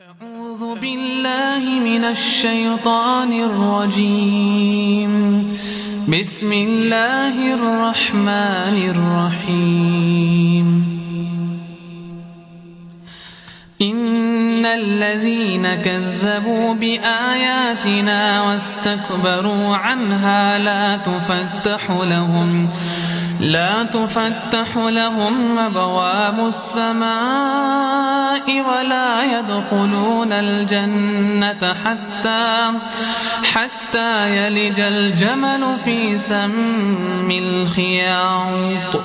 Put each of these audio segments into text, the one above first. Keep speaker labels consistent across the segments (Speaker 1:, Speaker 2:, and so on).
Speaker 1: أعوذ بالله من الشيطان الرجيم. بسم الله الرحمن الرحيم. إن الذين كذبوا بآياتنا واستكبروا عنها لا تفتح لهم أبواب السماء ولا يدخلون الجنة حتى يلج الجمل في سم الخياط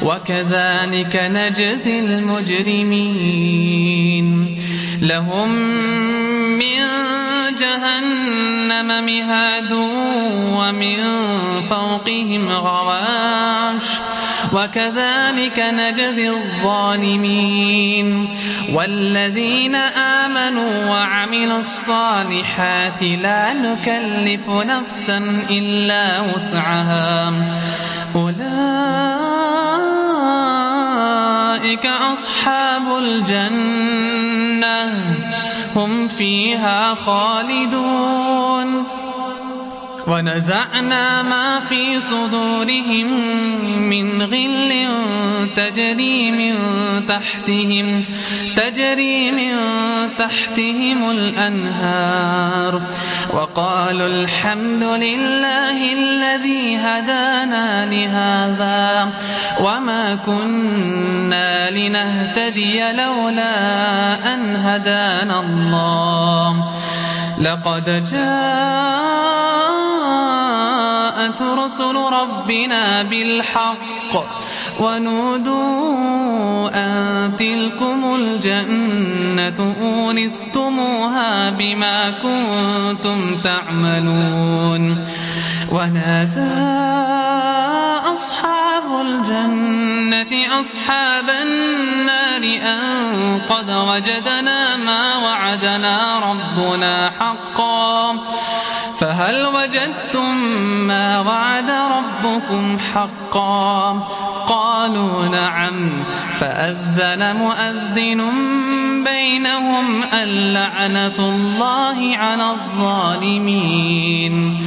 Speaker 1: وكذلك نجزي المجرمين. لهم من جهنم مهاد ومن فوقهم غواش وكذلك نجزي الظالمين. والذين آمنوا وعملوا الصالحات لا نكلف نفسا إلا وسعها أولئك أصحاب الجنة هم فيها خالدون. ونزعنا ما في صدورهم من غل تجري من تحتهم الأنهار وقالوا الحمد لله الذي هدانا لهذا وما كنا لنهتدي لولا أن هدانا الله. لقد جاءت رسل ربنا بالحق ونودوا أن تلكم الجنة أورثتموها بما كنتم تعملون. ونادى أصحاب الجنة أصحاب النار أن قد وجدنا ما وعدنا ربنا حقا فهل وجدتم ما وعد ربكم حقا؟ قالوا نعم. فأذن مؤذن بينهم اللعنة الله على الظالمين.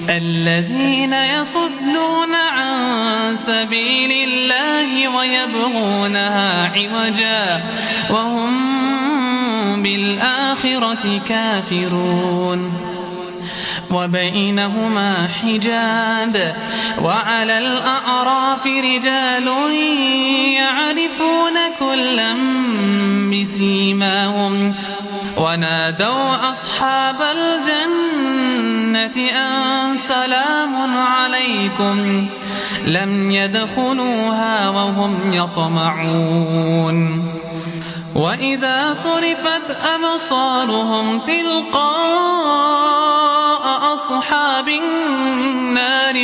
Speaker 1: الذين يصدون عن سبيل الله ويبغونها عوجا وهم بالآخرة كافرون. وبينهما حجاب وعلى الأعراف رجال يعرفون كلا بسيماهم ونادوا أصحاب الجنة أن سلام عليكم لم يدخلوها وهم يطمعون. وإذا صرفت أبصارهم تلقاء أصحاب النار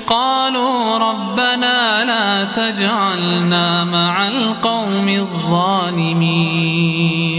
Speaker 1: قالوا ربنا لا تجعلنا مع القوم الظالمين.